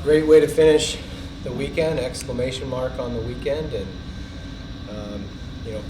Great way to finish the weekend, exclamation mark on the weekend, and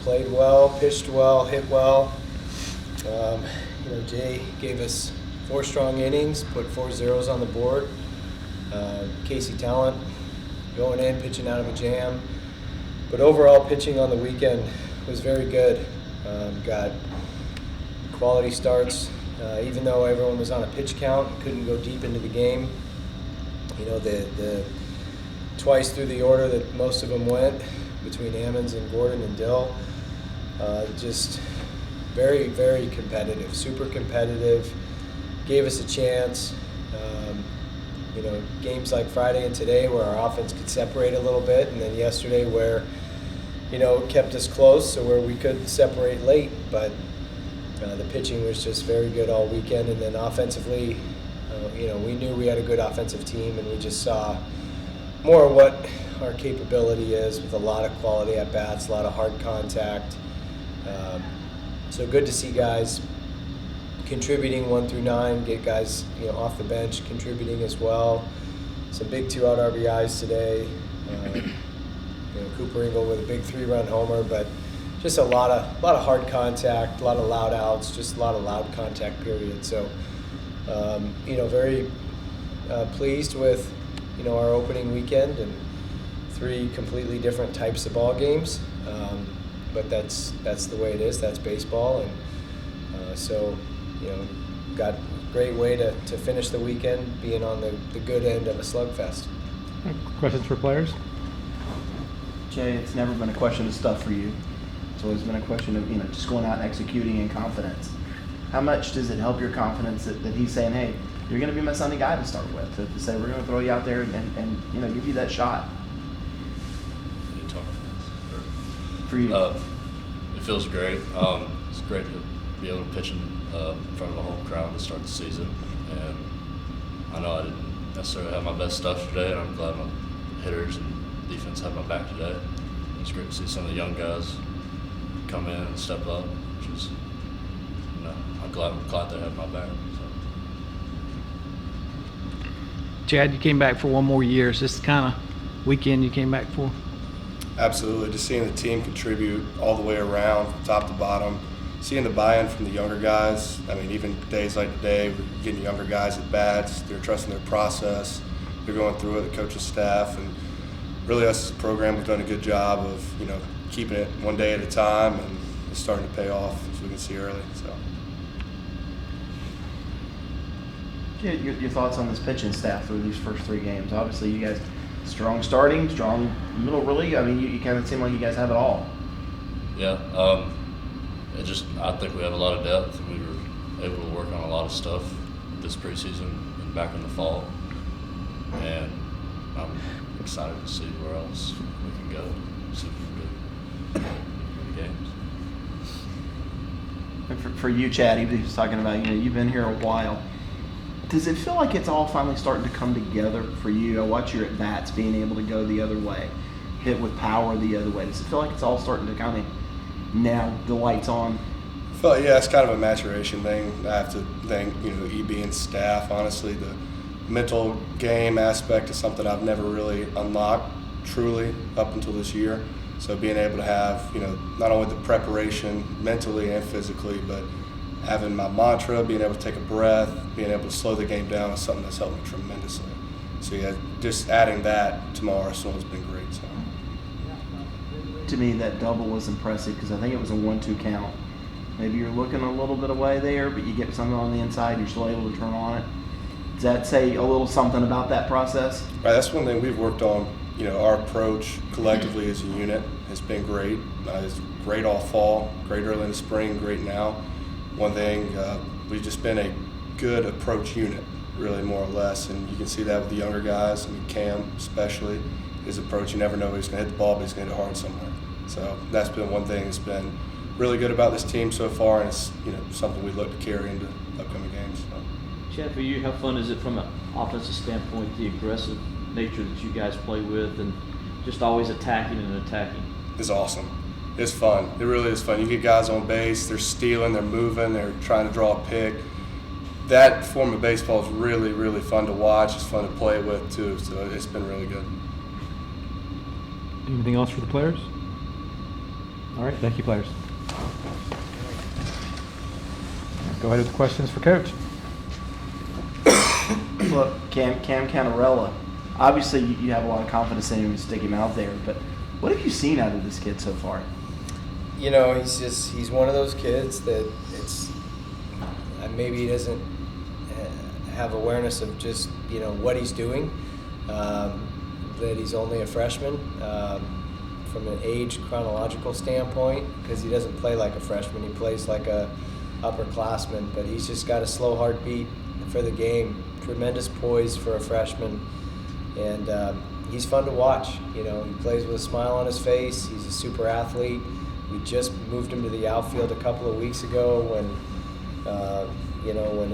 played well, pitched well, hit well. Jay gave us 4 strong innings, put 4 zeros on the board. Casey Talent going in, pitching out of a jam. But overall, pitching on the weekend was very good. Got quality starts, even though everyone was on a pitch count, couldn't go deep into the game. The twice through the order that most of them went, between Ammons and Gordon and Dill, just very, very competitive, super competitive, gave us a chance. Games like Friday and today where our offense could separate a little bit, and then yesterday where, kept us close, so where we could separate late, but the pitching was just very good all weekend. And then offensively, we knew we had a good offensive team, and we just saw more of what our capability is with a lot of quality at bats, a lot of hard contact. So good to see guys contributing 1 through 9, get guys off the bench contributing as well. Some big 2-out RBIs today. Cooper Ingle with a big 3-run homer, but just a lot of hard contact, a lot of loud outs, just a lot of loud contact period. So very pleased with our opening weekend and 3 completely different types of ball games. But that's the way it is. That's baseball, and got a great way to finish the weekend, being on the good end of a slugfest. Questions for players? Jay, it's never been a question of stuff for you. It's always been a question of just going out and executing in confidence. How much does it help your confidence that he's saying, hey, you're going to be my Sunday guy to start with, to say we're going to throw you out there and give you that shot? For you. It feels great. It's great to be able to pitch in front of a home crowd to start the season. And I know I didn't necessarily have my best stuff today, and I'm glad my hitters and defense had my back today. It's great to see some of the young guys come in and step up, which is, I'm glad they had my back. So. Chad, you came back for 1 more year. Is this the kind of weekend you came back for? Absolutely. Just seeing the team contribute all the way around, from top to bottom, seeing the buy-in from the younger guys. I mean, even days like today, we're getting younger guys at bats. They're trusting their process. They're going through it, the coaching staff, and really us as a program, we've done a good job of, keeping it one day at a time, and it's starting to pay off, as we can see early. So. Your thoughts on this pitching staff through these first 3 games? Obviously, you guys strong starting, strong middle relief. I mean, you kind of seem like you guys have it all. Yeah, I think we have a lot of depth, and we were able to work on a lot of stuff this preseason and back in the fall. And I'm excited to see where else we can go, see if we can get games. And for you, Chad, he was talking about, you've been here a while. Does it feel like it's all finally starting to come together for you? I watch your at-bats being able to go the other way, hit with power the other way. Does it feel like it's all starting to kind of now the lights on? It's kind of a maturation thing. I have to thank, EB and staff. Honestly, the mental game aspect is something I've never really unlocked truly up until this year. So being able to have, not only the preparation mentally and physically, but having my mantra, being able to take a breath, being able to slow the game down is something that's helped me tremendously. So just adding that to my arsenal has been great. So. To me, that double was impressive because I think it was a 1-2 count. Maybe you're looking a little bit away there, but you get something on the inside, you're still able to turn on it. Does that say a little something about that process? Right, that's one thing we've worked on. Our approach collectively as a unit has been great. It's great all fall, great early in the spring, great now. One thing, we've just been a good approach unit, really, more or less, and you can see that with the younger guys. I mean, Cam especially, his approach, you never know he's going to hit the ball, but he's going to hit it hard somewhere. So that's been one thing that's been really good about this team so far, and it's something we look to carry into upcoming games. So. Chad, for you, how fun is it from an offensive standpoint, the aggressive nature that you guys play with, and just always attacking and attacking? It's awesome. It's fun. It really is fun. You get guys on base, they're stealing, they're moving, they're trying to draw a pick. that form of baseball is really, really fun to watch. It's fun to play with too, so it's been really good. Anything else for the players? All right, thank you, players. Go ahead with the questions for Coach. Look, Cam Canarella, obviously you have a lot of confidence in him to stick him out there, but what have you seen out of this kid so far? You know, he's one of those kids that maybe he doesn't have awareness of just, you know, what he's doing, that he's only a freshman from an age chronological standpoint, because he doesn't play like a freshman, he plays like a upperclassman, but he's just got a slow heartbeat for the game, tremendous poise for a freshman, and he's fun to watch. You know, he plays with a smile on his face, he's a super athlete. We just moved him to the outfield a couple of weeks ago when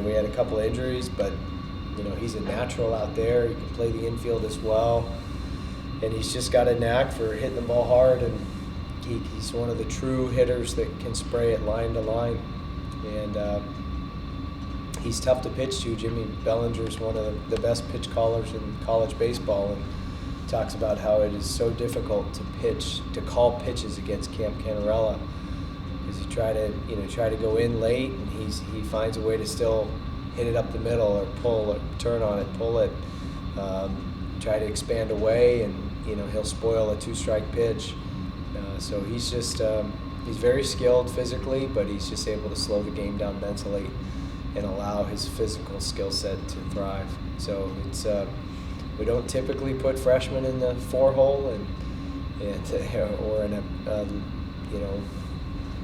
we had a couple of injuries, but you know, he's a natural out there. He can play the infield as well, and he's just got a knack for hitting the ball hard, and he's one of the true hitters that can spray it line to line, and he's tough to pitch to. Jimmy Bellinger's one of the best pitch callers in college baseball, and talks about how it is so difficult to call pitches against Cam Canarella, because you try to go in late, and he finds a way to still hit it up the middle, or pull, or turn on it, pull it, try to expand away, and you know, he'll spoil a 2-strike pitch. So he's just he's very skilled physically, but he's just able to slow the game down mentally and allow his physical skill set to thrive. So it's we don't typically put freshmen in the 4-hole or in a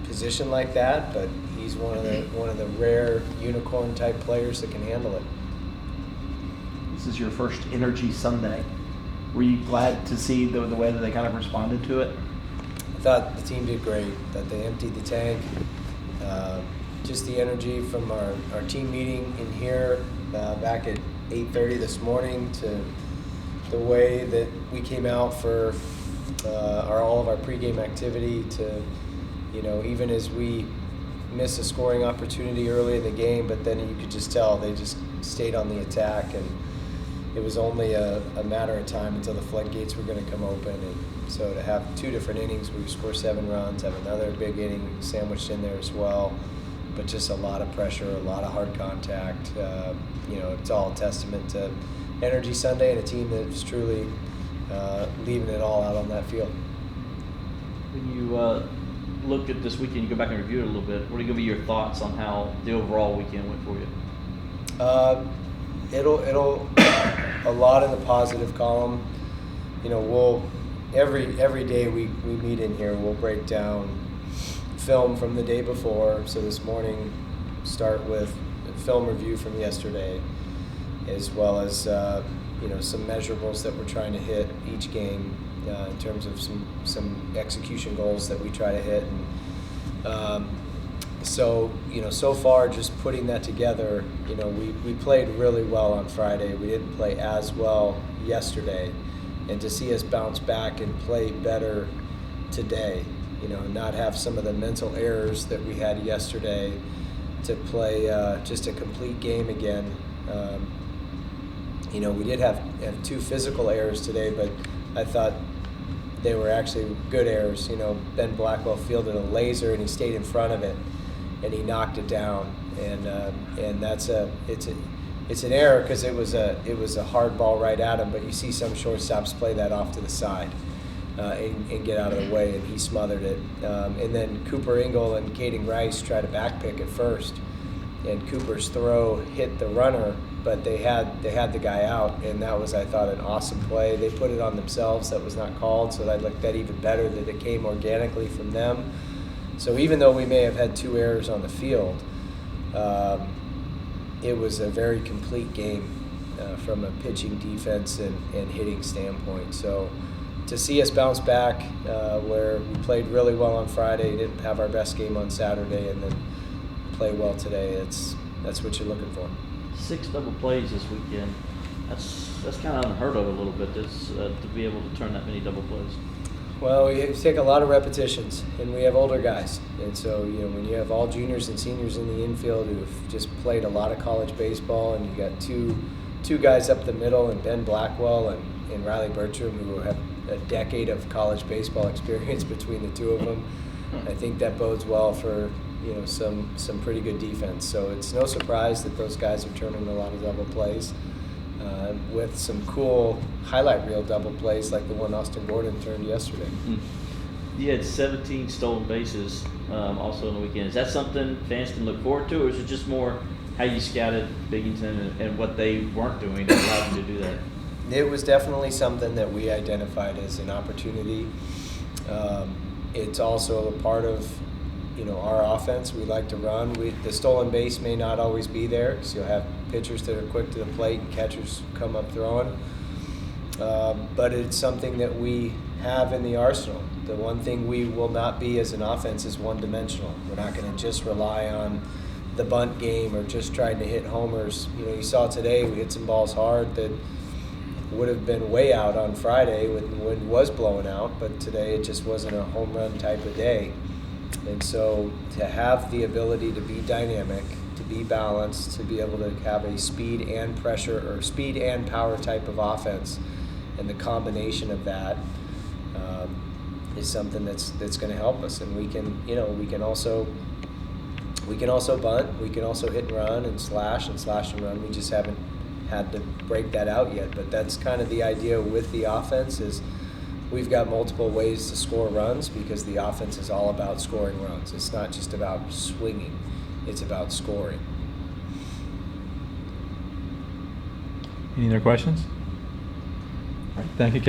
position like that, but he's one of the rare unicorn type players that can handle it. This is your first Energy Sunday. Were you glad to see the way that they kind of responded to it? I thought the team did great, that they emptied the tank. Just the energy from our team meeting in here back at 8:30 this morning, to the way that we came out for all of our pregame activity, to, you know, even as we missed a scoring opportunity early in the game, but then you could just tell they just stayed on the attack, and it was only a matter of time until the floodgates were going to come open. And so to have 2 different innings where you score 7 runs, have another big inning sandwiched in there as well, but just a lot of pressure, a lot of hard contact. You know, it's all a testament to Energy Sunday and a team that's truly leaving it all out on that field. When you look at this weekend, you go back and review it a little bit, what are going to be your thoughts on how the overall weekend went for you? It'll a lot in the positive column. You know, we'll every day we meet in here, we'll break down film from the day before. So this morning, start with a film review from yesterday, as well as some measurables that we're trying to hit each game in terms of some execution goals that we try to hit. And so far, just putting that together, you know, we played really well on Friday. We didn't play as well yesterday, and to see us bounce back and play better today, you know, not have some of the mental errors that we had yesterday, to play just a complete game again. You know, we did have 2 physical errors today, but I thought they were actually good errors. You know, Ben Blackwell fielded a laser and he stayed in front of it, and he knocked it down, and that's it's an error because it was a hard ball right at him. But you see some shortstops play that off to the side and get out of the way, and he smothered it. And then Cooper Ingle and Caden Rice tried to backpick at first, and Cooper's throw hit the runner, but they had the guy out, and that was, I thought, an awesome play. They put it on themselves. That was not called, so I liked that even better, that it came organically from them. So even though we may have had 2 errors on the field, it was a very complete game from a pitching, defense, and hitting standpoint. So to see us bounce back where we played really well on Friday, didn't have our best game on Saturday, and then play well today, that's what you're looking for. 6 double plays this weekend. That's kind of unheard of a little bit. To be able to turn that many double plays. Well, we take a lot of repetitions, and we have older guys. And so, when you have all juniors and seniors in the infield who've just played a lot of college baseball, and you got two guys up the middle, and Ben Blackwell and Riley Bertram, who have a decade of college baseball experience between the two of them, I think that bodes well for some pretty good defense. So it's no surprise that those guys are turning a lot of double plays. With some cool highlight reel double plays like the one Austin Gordon turned yesterday. You had 17 stolen bases also on the weekend. Is that something fans can look forward to, or is it just more how you scouted Binghamton and what they weren't doing that allowed you to do that? It was definitely something that we identified as an opportunity. It's also a part of our offense. We like to run. The stolen base may not always be there, because you'll have pitchers that are quick to the plate and catchers come up throwing. But it's something that we have in the arsenal. The one thing we will not be as an offense is one-dimensional. We're not going to just rely on the bunt game or just trying to hit homers. You saw today we hit some balls hard that would have been way out on Friday when the wind was blowing out, but today it just wasn't a home run type of day. And so to have the ability to be dynamic, to be balanced, to be able to have a speed and pressure or speed and power type of offense, and the combination of that is something that's going to help us. And we can also bunt, we can also hit and run and slash and run. We just haven't had to break that out yet. But that's kind of the idea with the offense is we've got multiple ways to score runs, because the offense is all about scoring runs. It's not just about swinging, it's about scoring. Any other questions? All right, thank you, Kevin.